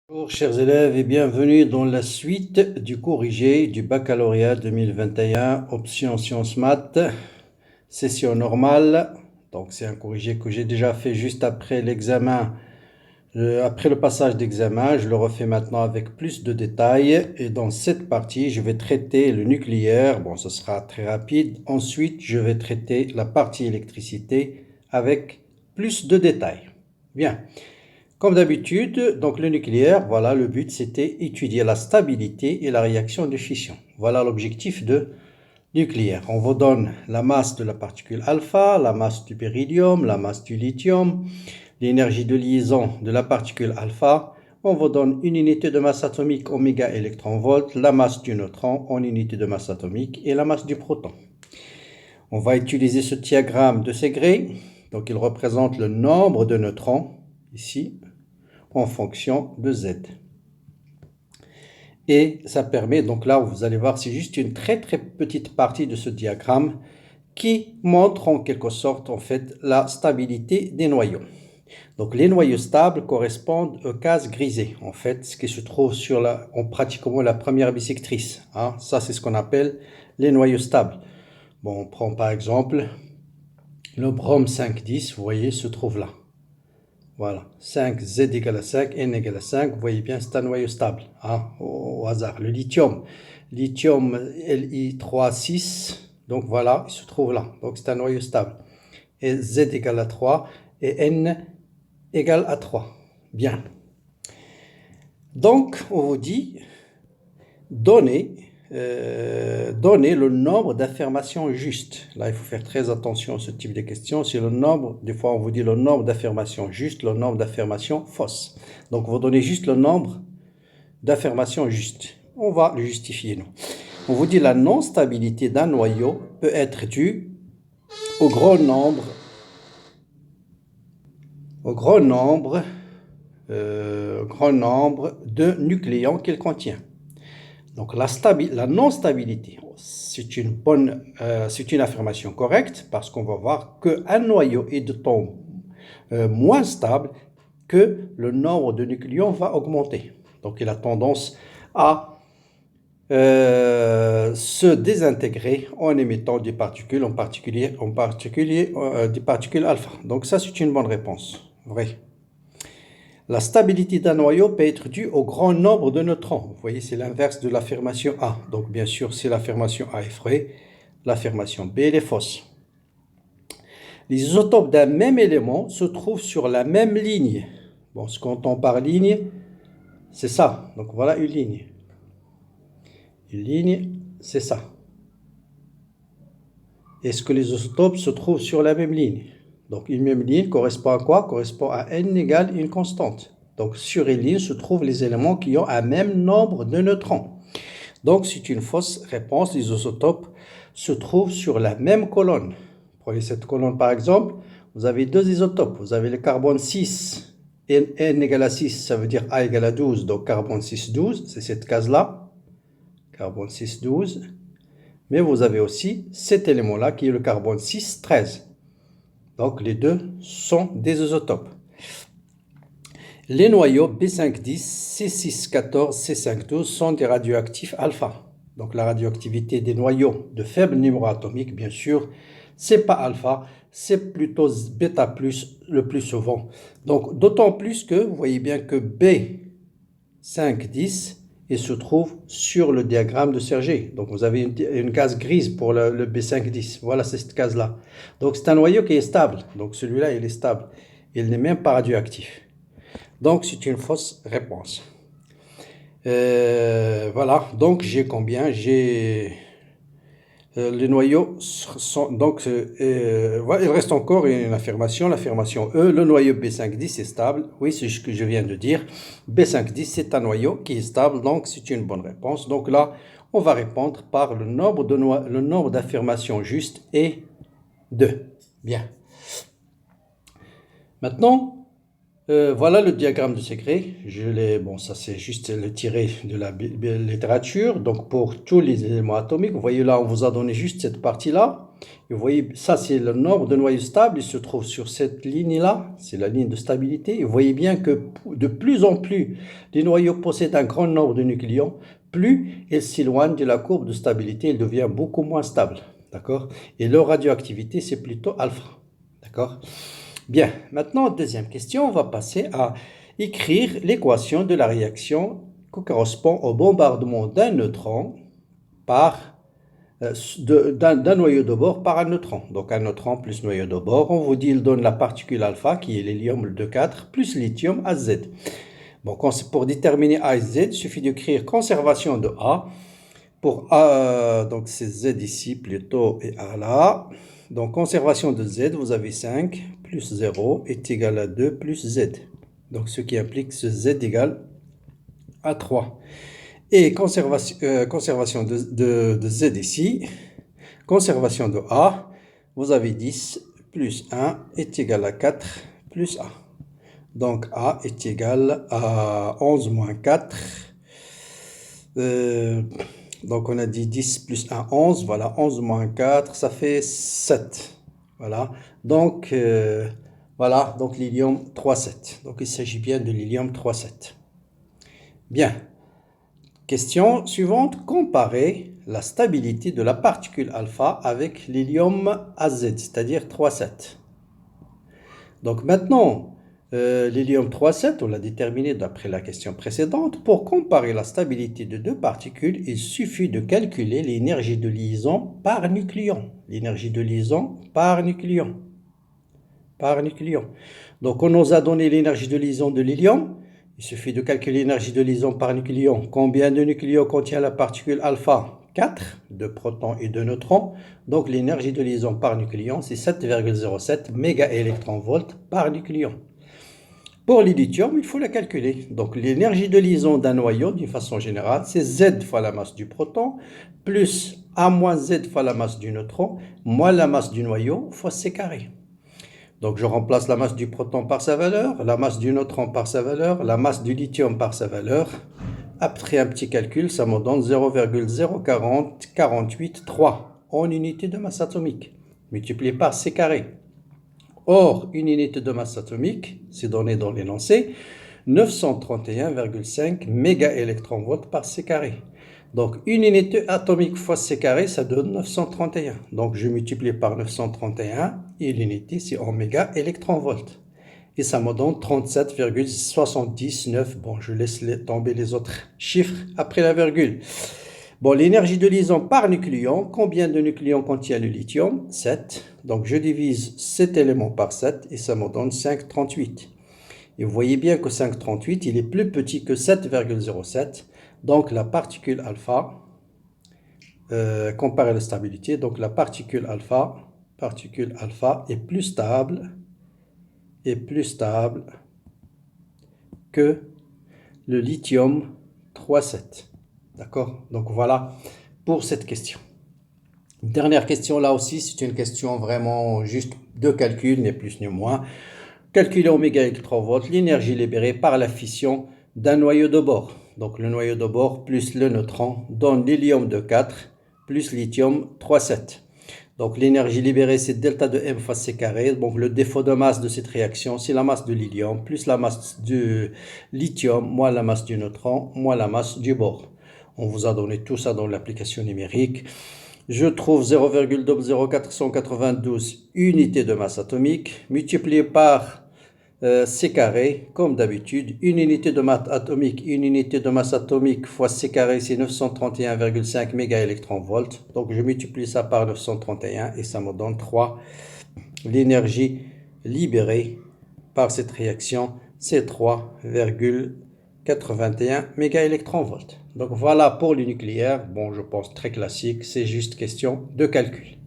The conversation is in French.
Bonjour chers élèves et bienvenue dans la suite du cours IG du baccalauréat 2021, option sciences maths, session normale. Donc c'est un cours IG que j'ai déjà fait juste après l'examen, après le passage d'examen. Je le refais maintenant avec plus de détails et dans cette partie je vais traiter le nucléaire. Bon, ce sera très rapide. Ensuite je vais traiter la partie électricité avec plus de détails. Bien. Comme d'habitude, donc le nucléaire, voilà, le but c'était étudier la stabilité et la réaction de fission. Voilà l'objectif de nucléaire. On vous donne la masse de la particule alpha, la masse du beryllium, la masse du lithium, l'énergie de liaison de la particule alpha. On vous donne une unité de masse atomique en mégaélectronvolts, la masse du neutron en unité de masse atomique et la masse du proton. On va utiliser ce diagramme de Segre. Donc il représente le nombre de neutrons ici en fonction de Z. Et ça permet, donc là vous allez voir, c'est juste une très petite partie de ce diagramme qui montre en quelque sorte en fait la stabilité des noyaux. Donc les noyaux stables correspondent aux cases grisées, en fait, ce qui se trouve sur pratiquement la première bisectrice. Hein. Ça c'est ce qu'on appelle les noyaux stables. Bon, on prend par exemple le brome 5,10, vous voyez, se trouve là. Voilà, 5, Z égale à 5, N égale à 5, vous voyez bien, c'est un noyau stable, hein, au hasard. Le lithium, Li3,6, donc voilà, il se trouve là, donc c'est un noyau stable. Et Z égale à 3 et N égale à 3. Bien. Donc, on vous dit, donnez le nombre d'affirmations justes. Là, il faut faire très attention à ce type de questions. C'est le nombre, des fois on vous dit le nombre d'affirmations justes, le nombre d'affirmations fausses. Donc, vous donnez juste le nombre d'affirmations justes. On va le justifier, nous. On vous dit la non-stabilité d'un noyau peut être due au grand nombre de nucléons qu'il contient. Donc la non-stabilité, c'est une affirmation correcte parce qu'on va voir qu'un noyau est de temps moins stable que le nombre de nucléons va augmenter. Donc il a tendance à se désintégrer en émettant des particules, en particulier des particules alpha. Donc ça c'est une bonne réponse, vrai. La stabilité d'un noyau peut être due au grand nombre de neutrons. Vous voyez, c'est l'inverse de l'affirmation A. Donc, bien sûr, si l'affirmation A est vraie, l'affirmation B elle est fausse. Les isotopes d'un même élément se trouvent sur la même ligne. Bon, ce qu'on entend par ligne, c'est ça. Donc, voilà une ligne. Une ligne, c'est ça. Est-ce que les isotopes se trouvent sur la même ligne? Donc, une même ligne correspond à quoi? Correspond à n égale une constante. Donc, sur une ligne se trouvent les éléments qui ont un même nombre de neutrons. Donc, c'est une fausse réponse. Les isotopes se trouvent sur la même colonne. Prenez cette colonne par exemple. Vous avez deux isotopes. Vous avez le carbone 6. N égale à 6, ça veut dire A égale à 12. Donc, carbone 6, 12. C'est cette case-là. Carbone 6, 12. Mais vous avez aussi cet élément-là qui est le carbone 6, 13. Donc, les deux sont des isotopes. Les noyaux B5,10, C6,14, C5,12 sont des radioactifs alpha. Donc, la radioactivité des noyaux de faible numéro atomique, bien sûr, c'est pas alpha, c'est plutôt bêta plus le plus souvent. Donc, d'autant plus que vous voyez bien que B5,10 il se trouve sur le diagramme de Serge. Donc, vous avez une case grise pour le B5,10. Voilà, c'est cette case-là. Donc, c'est un noyau qui est stable. Donc, celui-là, il est stable. Il n'est même pas radioactif. Donc, c'est une fausse réponse. Voilà. Donc, j'ai combien? J'ai... les noyaux sont... Donc, voilà, il reste encore une affirmation. L'affirmation E, le noyau B5,10 est stable. Oui, c'est ce que je viens de dire. B5,10, c'est un noyau qui est stable. Donc, c'est une bonne réponse. Donc là, on va répondre par le nombre d'affirmations justes est 2. Bien. Maintenant, Voilà le diagramme de secret. Bon, ça c'est juste le tiré de la littérature. Donc pour tous les éléments atomiques, vous voyez là, on vous a donné juste cette partie-là. Et vous voyez, ça c'est le nombre de noyaux stables. Il se trouve sur cette ligne-là. C'est la ligne de stabilité. Et vous voyez bien que de plus en plus les noyaux possèdent un grand nombre de nucléons, plus ils s'éloignent de la courbe de stabilité, il devient beaucoup moins stable. D'accord? Et leur radioactivité, c'est plutôt alpha. D'accord? Bien, maintenant, deuxième question, on va passer à écrire l'équation de la réaction qui correspond au bombardement d'un neutron par d'un noyau de bord par un neutron. Donc un neutron plus noyau de bord, on vous dit il donne la particule alpha qui est l'hélium de 4 plus lithium à Z. Bon, pour déterminer A et Z, il suffit d'écrire conservation de A. Pour A, donc c'est Z ici plutôt et A là. Donc conservation de Z, vous avez 5 plus 0 est égal à 2 plus Z. Donc ce qui implique ce Z égale à 3. Et conservation de Z ici, conservation de A, vous avez 10 plus 1 est égal à 4 plus A. Donc A est égal à 11 moins 4. Donc on a dit 10 plus 1, 11. Voilà, 11 moins 4, ça fait 7. Voilà, donc voilà, donc l'hélium 3,7. Donc il s'agit bien de l'hélium 3,7. Bien. Question suivante, comparer la stabilité de la particule alpha avec l'hélium AZ, c'est-à-dire 3,7. Donc maintenant, l'hélium 3,7, on l'a déterminé d'après la question précédente. Pour comparer la stabilité de deux particules, il suffit de calculer l'énergie de liaison par nucléon. L'énergie de liaison par nucléon. Par nucléon. Donc on nous a donné l'énergie de liaison de l'hélium. Il suffit de calculer l'énergie de liaison par nucléon. Combien de nucléons contient la particule alpha? 4, de protons et de neutrons. Donc l'énergie de liaison par nucléon, c'est 7,07 mégaélectronvolts par nucléon. Pour le lithium, il faut la calculer. Donc l'énergie de liaison d'un noyau, d'une façon générale, c'est Z fois la masse du proton, plus A moins Z fois la masse du neutron, moins la masse du noyau, fois C carré. Donc je remplace la masse du proton par sa valeur, la masse du neutron par sa valeur, la masse du lithium par sa valeur. Après un petit calcul, ça me donne 0,0403 en unité de masse atomique, multiplié par C carré. Or, une unité de masse atomique, c'est donné dans l'énoncé, 931,5 mégaélectronvolts par C carré. Donc, une unité atomique fois C carré, ça donne 931. Donc, je multiplie par 931 et l'unité, c'est en mégaélectronvolts. Et ça me donne 37,79. Bon, je laisse tomber les autres chiffres après la virgule. Bon, l'énergie de liaison par nucléon, combien de nucléons contient le lithium? 7. Donc, je divise cet élément par 7 et ça me donne 5,38. Et vous voyez bien que 5,38, il est plus petit que 7,07. Donc, la particule alpha, comparée à la stabilité, donc la particule alpha est plus stable que le lithium 3,7. D'accord? Donc voilà pour cette question. Dernière question là aussi, c'est une question vraiment juste de calcul, ni plus ni moins. Calculer au mégaélectronvolts l'énergie libérée par la fission d'un noyau de bord. Donc le noyau de bord plus le neutron donne l'hélium de 4 plus lithium 3,7. Donc l'énergie libérée, c'est delta de M fois C carré. Donc le défaut de masse de cette réaction, c'est la masse de l'hélium plus la masse du lithium moins la masse du neutron moins la masse du bord. On vous a donné tout ça dans l'application numérique. Je trouve 0,0492 unités de masse atomique multiplié par C carré, comme d'habitude. Une unité de masse atomique fois C carré, c'est 931,5 mégaélectronvolts. Donc je multiplie ça par 931 et ça me donne 3. L'énergie libérée par cette réaction, c'est 3,81 mégaélectronvolts. Donc voilà pour le nucléaire. Bon, je pense très classique, c'est juste question de calcul.